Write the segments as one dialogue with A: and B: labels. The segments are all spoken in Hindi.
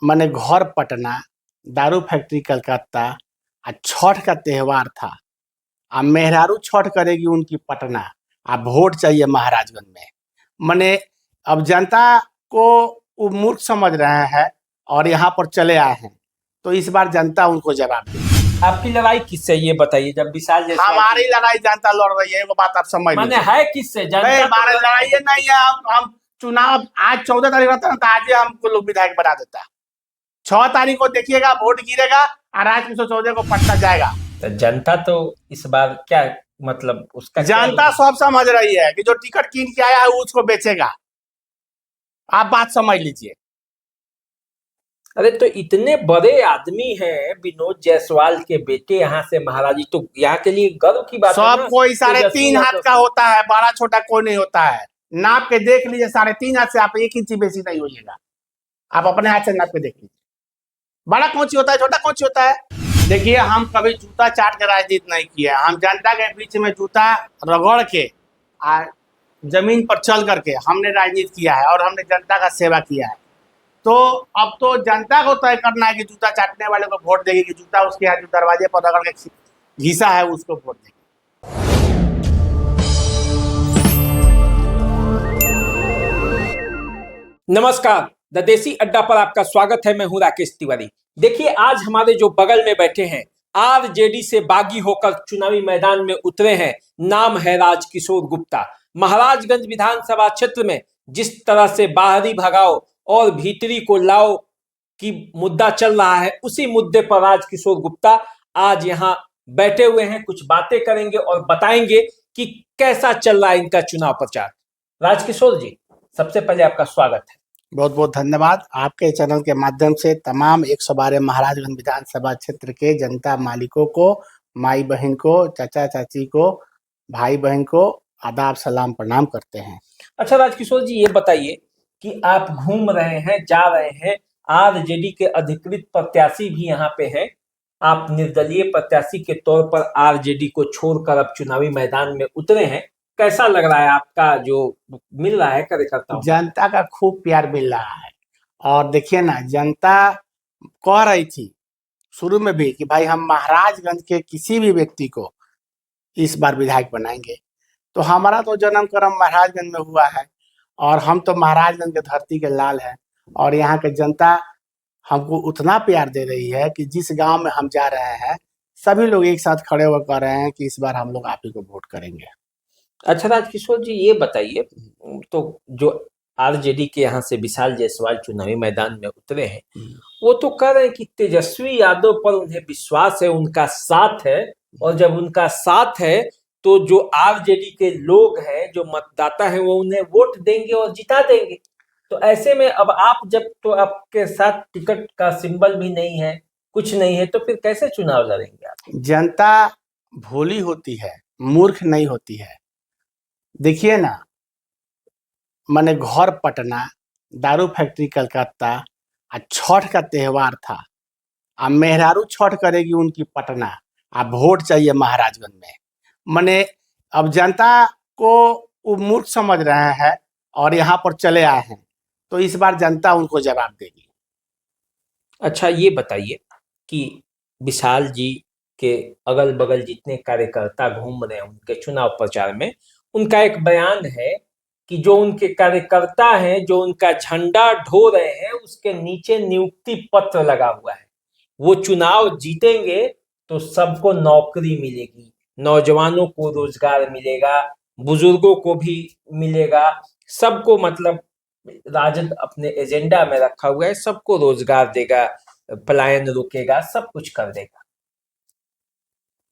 A: मने घर पटना, दारू फैक्ट्री कलकत्ता, छठ का त्योहार था। मेहरारू छठ करेगी उनकी पटना, वोट चाहिए महाराजगंज में। मने अब जनता को वो मूर्ख समझ रहे हैं और यहाँ पर चले आए हैं, तो इस बार जनता उनको जवाब देगी।
B: आपकी लड़ाई किससे ये बताइए? जब विशाल जायसवाल
A: हमारी लड़ाई जनता लड़ रही है, वो बात आप समझ
B: माने
A: लीजिए।
B: है किससे?
A: भाई हमारी लड़ाई ये नहीं है। हम चुनाव आज 14 तारीख रहता है तो आज ही हमको लोग विधायक बना देता है। 6 तारीख को देखिएगा वोट गिरेगा और आज 14 को पटना जाएगा।
B: तो जनता तो इस बार क्या मतलब उसका
A: जनता सब समझ रही है कि जो टिकट कीन के आया है उसको बेचेगा। आप बात समझ लीजिए।
B: अरे तो इतने बड़े आदमी हैं विनोद जायसवाल के बेटे यहाँ से महाराजी, तो यहाँ के लिए गर्व की बात है
A: सब
B: ना।
A: कोई 3.5 हाथ का होता है, बड़ा छोटा कोई नहीं होता है। नाप के देख लीजिए, 3.5 हाथ से आप 1 इंची बेसी नहीं होइएगा। आप अपने हाथ से नाप के देख लीजिए, बड़ा कौन होता है, छोटा कौन होता है। देखिए, हम कभी जूता चाट के राजनीति नहीं किया। हम जनता के बीच में जूता रगड़ के जमीन पर चल करके हमने राजनीति किया है और हमने जनता का सेवा किया है। तो अब तो जनता को तय करना है कि जूता चाटने वाले को वोट देगी कि जूता उसके यहाँ जो दरवाजे पर रगड़ के घिसा है उसको वोट देगी।
B: नमस्कार, द देसी अड्डा पर आपका स्वागत है। मैं हूं राकेश तिवारी। देखिए, आज हमारे जो बगल में बैठे हैं आरजेडी से बागी होकर चुनावी मैदान में उतरे हैं। नाम है राजकिशोर गुप्ता। महाराजगंज विधानसभा क्षेत्र में जिस तरह से बाहरी भगाओ और भीतरी को लाओ की मुद्दा चल रहा है, उसी मुद्दे पर राजकिशोर गुप्ता आज यहाँ बैठे हुए हैं। कुछ बातें करेंगे और बताएंगे कि कैसा चल रहा है इनका चुनाव प्रचार। राजकिशोर जी, सबसे पहले आपका स्वागत है।
A: बहुत बहुत धन्यवाद। आपके चैनल के माध्यम से तमाम 112 महाराजगंज विधानसभा क्षेत्र के जनता मालिकों को, माई बहन को, चाचा चाची को, भाई बहन को आदाब सलाम प्रणाम करते हैं।
B: अच्छा राजकिशोर जी, ये बताइए कि आप घूम रहे हैं, जा रहे हैं, आरजेडी के अधिकृत प्रत्याशी भी यहाँ पे हैं, आप निर्दलीय प्रत्याशी के तौर पर आरजेडी को छोड़कर अब चुनावी मैदान में उतरे हैं। कैसा लग रहा है आपका जो मिल रहा है कार्यकर्ताओं?
A: जनता का खूब प्यार मिल रहा है। और देखिए ना, जनता कह रही थी शुरू में भी कि भाई हम महाराजगंज के किसी भी व्यक्ति को इस बार विधायक बनाएंगे। तो हमारा तो जन्म कर्म महाराजगंज में हुआ है और हम तो महाराजगंज के धरती के लाल हैं। और यहाँ के जनता हमको उतना प्यार दे रही है कि जिस गांव में हम जा रहे हैं सभी लोग एक साथ खड़े होकर कह रहे हैं कि इस बार हम लोग आप ही को वोट करेंगे।
B: अच्छा राजकिशोर जी, ये बताइए, तो जो आरजेडी के यहाँ से विशाल जायसवाल चुनावी मैदान में उतरे हैं, वो तो कह रहे हैं कि तेजस्वी यादव पर उन्हें विश्वास है, उनका साथ है। और जब उनका साथ है तो जो आरजेडी के लोग हैं, जो मतदाता हैं, वो उन्हें वोट देंगे और जिता देंगे। तो ऐसे में अब आप जब तो आपके साथ टिकट का सिंबल भी नहीं है, कुछ नहीं है, तो फिर कैसे चुनाव लड़ेंगे आप?
A: जनता भोली होती है, मूर्ख नहीं होती है। देखिए ना, मने घर पटना, दारू फैक्ट्री कलकत्ता, छठ का त्योहार था। मेहरारू छठ करेगी उनकी पटना, वोट चाहिए महाराजगंज में। मने अब जनता को वो मूर्ख समझ रहे हैं और यहाँ पर चले आए हैं, तो इस बार जनता उनको जवाब देगी।
B: अच्छा ये बताइए कि विशाल जी के अगल बगल जितने कार्यकर्ता घूम रहे हैं उनके चुनाव प्रचार में, उनका एक बयान है कि जो उनके कार्यकर्ता हैं, जो उनका झंडा ढो रहे हैं, उसके नीचे नियुक्ति पत्र लगा हुआ है। वो चुनाव जीतेंगे तो सबको नौकरी मिलेगी, नौजवानों को रोजगार मिलेगा, बुजुर्गों को भी मिलेगा, सबको, मतलब राजद अपने एजेंडा में रखा हुआ है, सबको रोजगार देगा, पलायन रोकेगा, सब कुछ कर देगा।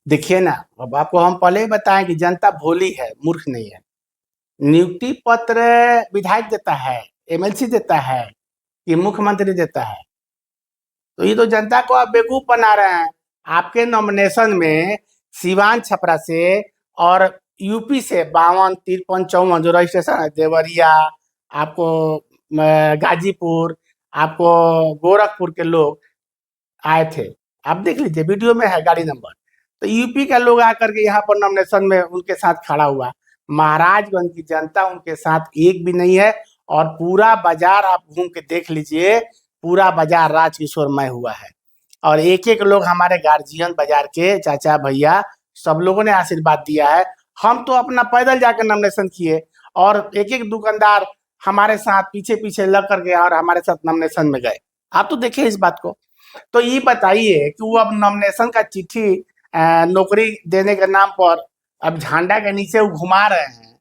A: देखिए ना, अब आपको हम पहले ही बताएं कि जनता भोली है, मूर्ख नहीं है। नियुक्ति पत्र विधायक देता है, एमएलसी देता है कि मुख्यमंत्री देता है? तो ये तो जनता को आप बेवकूफ बना रहे हैं। आपके नॉमिनेशन में सिवान छपरा से और यूपी से 52, 53, 54 जो रजिस्ट्रेशन है, देवरिया, आपको गाजीपुर, आपको गोरखपुर के लोग आए थे। आप देख लीजिए, वीडियो में है गाड़ी नंबर। तो यूपी का लोग आकर के यहाँ पर नॉमिनेशन में उनके साथ खड़ा हुआ। महाराजगंज की जनता उनके साथ एक भी नहीं है। और पूरा बाजार आप घूम के देख लीजिए, पूरा बाजार राजकिशोरमय हुआ है। और एक एक लोग हमारे गार्जियन बाजार के चाचा भैया सब लोगों ने आशीर्वाद दिया है। हम तो अपना पैदल जाकर नॉमिनेशन किए और एक एक दुकानदार हमारे साथ पीछे पीछे लग करके और हमारे साथ नॉमिनेशन में गए। आप तो देखिए इस बात को। तो ये बताइए कि वो अब नॉमिनेशन का चिट्ठी नौकरी देने के नाम पर अब झंडा के नीचे वो घुमा रहे हैं।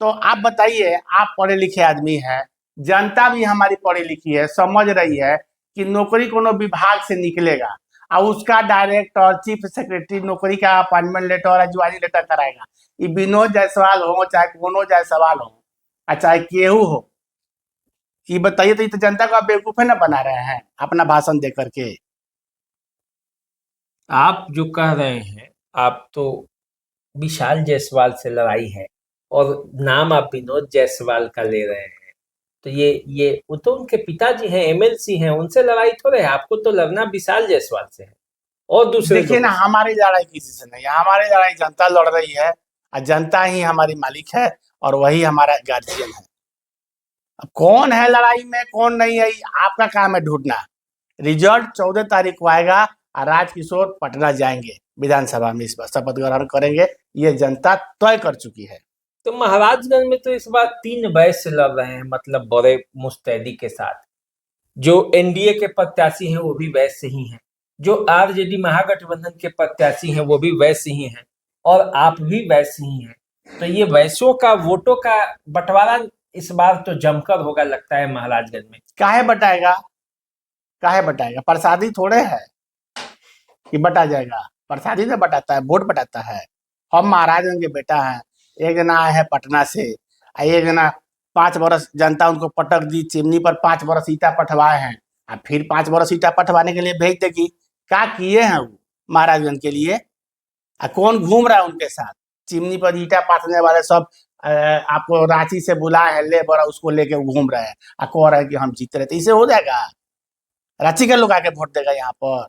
A: तो आप बताइए, आप पढ़े लिखे आदमी हैं, जनता भी हमारी पढ़ी लिखी है, समझ रही है कि नौकरी कोनो विभाग से निकलेगा और उसका डायरेक्टर चीफ सेक्रेटरी नौकरी का अपॉइंटमेंट लेटर और ज्वाइनिंग लेटर कराएगा। ये विनोद जायसवाल हो चाहे कोनो जायसवाल हो और चाहे केहू हो, ये बताइए तो ये तो जनता को आप बेवकूफ है ना बना रहे हैं अपना भाषण दे करके।
B: आप जो कह रहे हैं, आप तो विशाल जायसवाल से लड़ाई है और नाम आप विनोद जायसवाल का ले रहे हैं। तो ये वो तो उनके पिताजी हैं, एमएलसी हैं, उनसे लड़ाई थोड़े है। आपको तो लड़ना विशाल जायसवाल से है और दूसरे
A: देखिए ना,
B: लोगों से।
A: हमारी लड़ाई किसी से नहीं है, हमारी लड़ाई जनता लड़ रही है और जनता ही हमारी मालिक है और वही हमारा गार्जियन है। अब कौन है लड़ाई में कौन नहीं है, ये आपका काम है ढूंढना। रिजल्ट 14 तारीख को आएगा और राजकिशोर पटना जाएंगे, विधानसभा में इस बार शपथ ग्रहण करेंगे, ये जनता तय कर चुकी है।
B: तो महाराजगंज में तो इस बार 3 वैश्य लड़ रहे हैं, मतलब बड़े मुस्तैदी के साथ। जो एनडीए के प्रत्याशी हैं वो भी वैश्य ही हैं, जो आरजेडी महागठबंधन के प्रत्याशी हैं वो भी वैश्य ही हैं, और आप भी वैश्य ही हैं। तो ये वैश्यों का वोटों का बंटवारा इस बार तो जमकर होगा लगता है महाराजगंज में।
A: काहे बटाएगा, काहे बटाएगा? प्रसादी थोड़े है कि बटा जाएगा, प्रसादी से बटाता है, वोट बटाता है। हम महाराजगंज के बेटा हैं, एक जना आए हैं पटना से, एक जना 5 बरस जनता उनको पटक दी चिमनी पर, 5 बरस ईटा पटवाए हैं और फिर 5 बरस ईटा पटवाने के लिए भेज देगी। क्या किए हैं वो महाराजगंज के लिए? कौन घूम रहा है उनके साथ? चिमनी पर ईटा पाथने वाले सब आपको रांची से बुलाए हैं, ले बड़ा उसको लेके वो घूम रहे हैं और कह रहे हैं कि हम जीत रहे थे। इसे हो जाएगा? रांची के लोग आके वोट देगा यहाँ पर?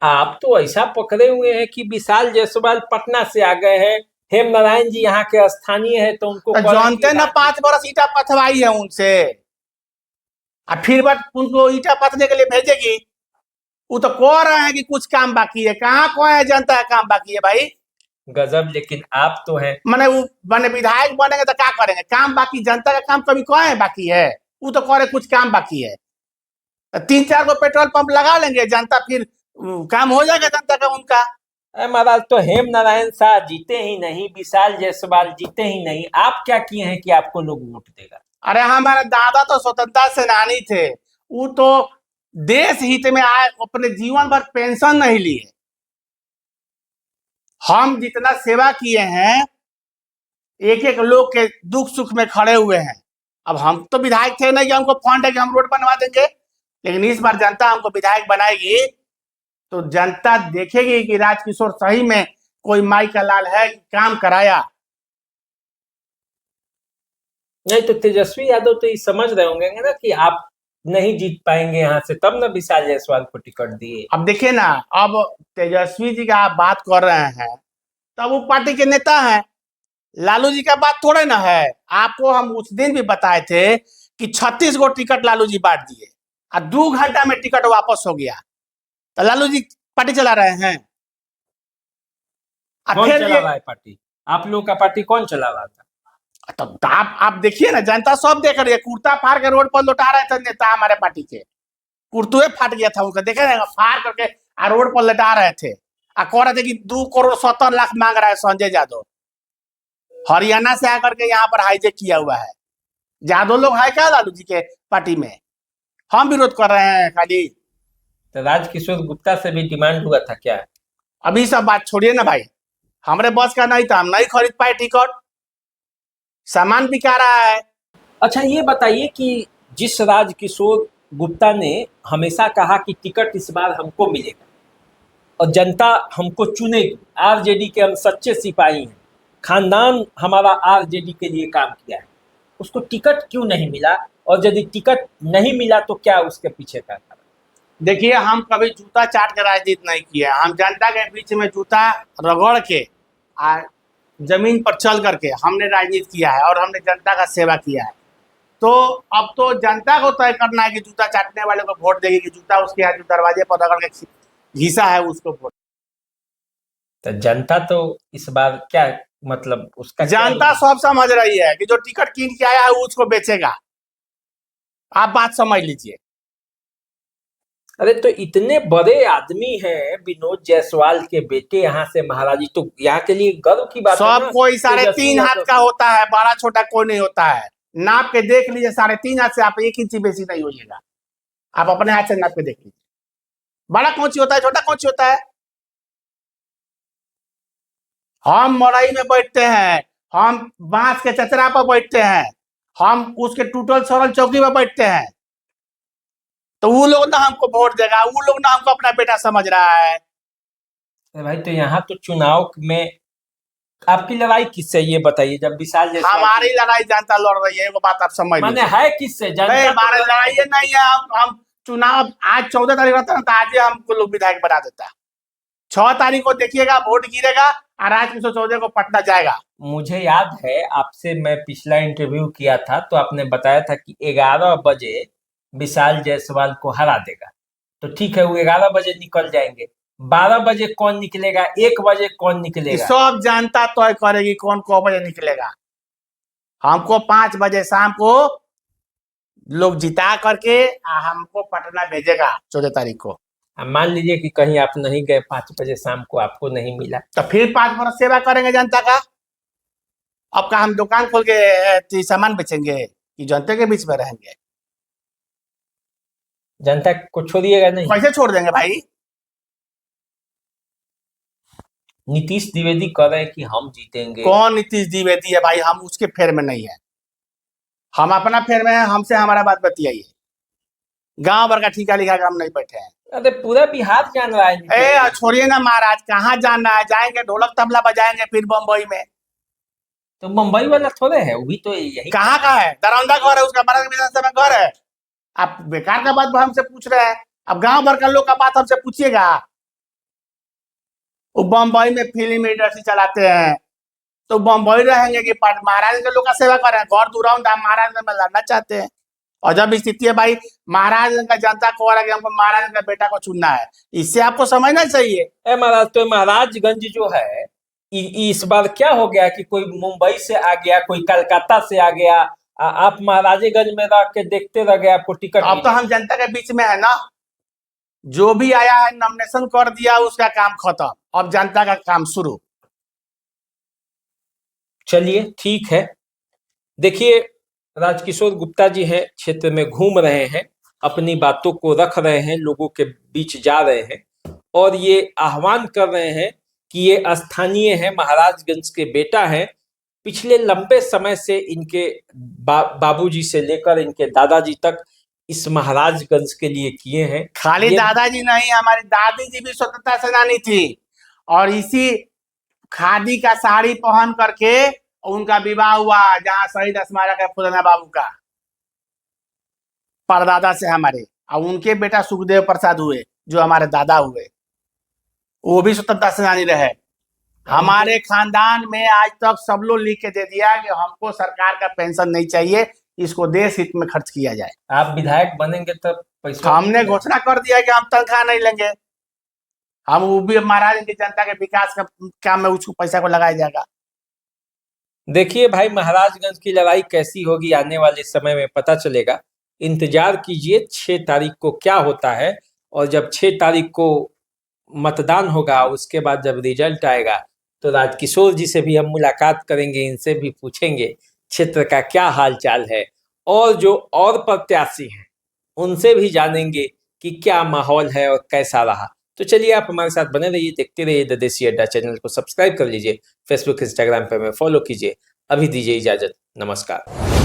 B: आप तो ऐसा पकड़े हुए हैं कि विशाल जायसवाल पटना से आ गए हैं, हेम नारायण जी यहाँ के स्थानीय है, तो उनको
A: तो
B: कह रहे हैं कि
A: जानते ना 5 बरस ईटा पथवाई है उनसे और फिर बात उनको ईटा पथने के लिए भेजेगी। वो तो कह रहे हैं कि कुछ काम बाकी है, कहाँ कौन है जनता का काम बाकी है भाई?
B: गजब। लेकिन आप तो हैं।
A: मैंने वो मैंने विधायक बनेंगे तो क्या करेंगे? काम बाकी, जनता का काम कभी कौन है बाकी है? वो तो कह रहे कुछ काम बाकी है। 3-4 को पेट्रोल पंप लगा लेंगे जनता, फिर काम हो जाएगा जनता का उनका।
B: अरे महाराज, तो हेम नारायण शाह जीते ही नहीं, विशाल जायसवाल जीते ही नहीं, आप क्या किए हैं कि आपको लोग वोट देगा?
A: अरे हमारे दादा तो स्वतंत्रता सेनानी थे, वो तो देश हित में आए, अपने जीवन भर पेंशन नहीं लिए। हम जितना सेवा किए हैं, एक एक लोग के दुख सुख में खड़े हुए हैं। अब हम तो विधायक थे नहीं कि हमको फंड है कि हम रोड बनवा देंगे, लेकिन इस बार जनता हमको विधायक बनाएगी तो जनता देखेगी कि राजकिशोर सही में कोई माई का लाल है कि काम कराया।
B: नहीं तो तेजस्वी यादव तो ये समझ रहे होंगे ना कि आप नहीं जीत पाएंगे यहाँ से, तब ना विशाल जायसवाल को टिकट दिए।
A: अब देखिए ना, अब तेजस्वी जी का आप बात कर रहे हैं तब वो पार्टी के नेता हैं, लालू जी का बात थोड़े ना है। आपको हम उस दिन भी बताए थे कि 36 गो टिकट लालू जी बांट दिए और 2 घंटा में टिकट वापस हो गया। तो लालू जी पार्टी चला रहे हैं।
B: कौन
A: फिर
B: चला रहा है पार्टी? आप लोग का पार्टी कौन चला रहा था?
A: तो आप देखिए ना, जनता सब देख रही है। कुर्ता फाड़ के रोड पर लौटा रहे थे नेता हमारे पार्टी के, कुर्तुए फाट गया था उनका, देखे ना, फाड़ करके रोड पर लौटा रहे थे और कह रहे थे कि 2 करोड़ 70 लाख मांग रहा है संजय यादव। हरियाणा से आकर के यहाँ पर हाईजेक किया हुआ है। यादव लोग है क्या लालू जी के पार्टी में? हम विरोध कर रहे हैं खाली।
B: तो राजकिशोर गुप्ता से भी डिमांड हुआ था क्या?
A: अभी सब बात छोड़िए ना भाई, हमरे बस का नहीं था, हम नहीं खरीद पाए टिकट, सामान बिका रहा है।
B: अच्छा ये बताइए कि जिस राजकिशोर गुप्ता ने हमेशा कहा कि टिकट इस बार हमको मिलेगा और जनता हमको चुनेगी, आरजेडी के हम सच्चे सिपाही हैं, खानदान हमारा आरजेडी के लिए काम किया है, उसको टिकट क्यों नहीं मिला? और यदि टिकट नहीं मिला तो क्या उसके पीछे का कारण?
A: देखिए, हम कभी जूता चाट के राजनीति नहीं किया, हम जनता के बीच में जूता रगड़ के जमीन पर चल करके हमने राजनीति किया है और हमने जनता का सेवा किया है। तो अब तो जनता को तय करना है कि जूता चाटने वाले को वोट देगी कि जूता उसके यहाँ जो दरवाजे पर रगड़ के घिसा है उसको वोट।
B: तो जनता तो इस बार क्या मतलब उसका क्या
A: जनता सब समझ रही है कि जो टिकट कीन के आया है वो उसको बेचेगा। आप बात समझ लीजिए।
B: अरे तो इतने बड़े आदमी हैं विनोद जायसवाल के बेटे यहाँ से महाराज जी, तो यहाँ के लिए गर्व की बात है
A: सब
B: ना।
A: कोई
B: तेजस्वी
A: 3.5 हाथ
B: यादव
A: का होता है, बड़ा छोटा कोई नहीं होता है। नाप के देख लीजिए, 3.5 हाथ से आप 1 इंची बेसी नहीं होइएगा। आप अपने हाथ से नाप के देख लीजिए, बड़ा कौन होता है, छोटा कौन होता है। हम मड़ई में बैठते हैं, हम बांस के चचरा पर बैठते हैं, हम उसके टूटल सड़ल चौकी पर बैठते हैं, तो वो लोग ना हमको वोट देगा, वो लोग ना हमको अपना बेटा समझ रहा है।
B: अरे भाई तो यहाँ तो चुनाव में आपकी लड़ाई किससे ये बताइए, जब विशाल जायसवाल
A: हमारी लड़ाई जनता लड़ रही है, वो बात आप समझ
B: माने
A: लीजिए।
B: है किससे?
A: नहीं,
B: जनता
A: हमारे
B: तो
A: लड़ाई ये नहीं है। हम चुनाव आज 14 तारीख रहता है ना, तो आज ही हमको लोग विधायक बना देता है। 6 तारीख को देखिएगा वोट गिरेगा और आज 14 को पटना जाएगा।
B: मुझे याद है आपसे मैं पिछला इंटरव्यू किया था तो आपने बताया था कि 11 बजे विशाल जायसवाल को हरा देगा। तो ठीक है, वो 11 बजे निकल जाएंगे, 12 बजे कौन निकलेगा, 1 बजे कौन
A: ये
B: निकलेगा?
A: सब जनता तय करेगी कौन को बजे निकलेगा। हमको 5 बजे शाम को लोग जिता करके हमको पटना भेजेगा 14 तारीख को।
B: अब मान लीजिए कि कहीं आप नहीं गए, 5 बजे शाम को आपको नहीं मिला,
A: तो फिर 5 बरस सेवा करेंगे जनता का। अब का हम दुकान खोल के सामान बेचेंगे कि जनता के बीच में रहेंगे?
B: जनता को छोड़िएगा नहीं।
A: कैसे छोड़ देंगे भाई?
B: नीतीश द्विवेदी कह रहे हैं कि हम जीतेंगे।
A: कौन नीतीश द्विवेदी है भाई? हम उसके फेर में नहीं है, हम अपना फेर में है। हमसे हमारा बात बतियाइए। गांव भर का ठीका लिखा के हम नहीं बैठे हैं।
B: अरे पूरा बिहार जान रहा है।
A: ए छोड़िए ना महाराज, कहाँ जाना है? जाएंगे ढोलक तबला बजाएंगे फिर बम्बई में।
B: तो मुंबई वाला थोड़े है, वो भी तो यही
A: कहाँ का है? दरौंदा घर है उसका, महाराज विधानसभा में घर है। आप बेकार का बात हमसे पूछ रहे हैं। अब गांव भर का लोग का बात हमसे पूछिएगा। वो बम्बई में फिल्म इंडस्ट्री चलाते हैं, तो बम्बई रहेंगे कि महाराज के लोग का सेवा करें? घर दूर महाराज में लड़ना चाहते हैं। और जब स्थिति है भाई, महाराज का जनता को रहा कि हमको महाराज का बेटा को चुनना है, इससे आपको समझना चाहिए।
B: है महाराज। तो महाराजगंज जो है इस बार क्या हो गया कि कोई मुंबई से आ गया, कोई कलकत्ता से आ गया, आप महाराजेगंज में रह के देखते रह गए, आपको टिकट
A: अब तो हम जनता के बीच में है ना। जो भी आया है नॉमिनेशन कर दिया, उसका काम खत्म, अब जनता का काम शुरू।
B: चलिए ठीक है। देखिए राजकिशोर गुप्ता जी हैं, क्षेत्र में घूम रहे हैं, अपनी बातों को रख रहे हैं, लोगों के बीच जा रहे हैं और ये आह्वान कर रहे हैं कि ये स्थानीय है, महाराजगंज के बेटा हैं। पिछले लंबे समय से इनके बाबूजी से लेकर इनके दादाजी तक इस महाराजगंज के लिए किए हैं।
A: खाली दादाजी नहीं, हमारी दादी जी भी स्वतंत्रता सेनानी थी और इसी खादी का साड़ी पहन करके उनका विवाह हुआ जहां शहीद स्मारक है फुलना बाबू का, परदादा से हमारे। और उनके बेटा सुखदेव प्रसाद हुए जो हमारे दादा हुए, वो भी स्वतंत्रता सेनानी रहे। हमारे खानदान में आज तक सब लोग लिख के दे दिया कि हमको सरकार का पेंशन नहीं चाहिए, इसको देश हित में खर्च किया जाए।
B: आप विधायक बनेंगे तब पैसा?
A: हमने घोषणा कर दिया कि हम तनख्वाह नहीं लेंगे, हम वो भी महाराज की जनता के विकास का काम में उसको पैसा को लगाया जाएगा।
B: देखिए भाई, महाराजगंज की लड़ाई कैसी होगी आने वाले समय में पता चलेगा। इंतजार कीजिए 6 तारीख को क्या होता है, और जब 6 तारीख को मतदान होगा, उसके बाद जब रिजल्ट आएगा तो राजकिशोर जी से भी हम मुलाकात करेंगे, इनसे भी पूछेंगे क्षेत्र का क्या हाल चाल है, और जो और प्रत्याशी हैं उनसे भी जानेंगे कि क्या माहौल है और कैसा रहा। तो चलिए आप हमारे साथ बने रहिए, देखते रहिए द देसी अड्डा। चैनल को सब्सक्राइब कर लीजिए, फेसबुक इंस्टाग्राम पे हमें फॉलो कीजिए। अभी दीजिए इजाजत, नमस्कार।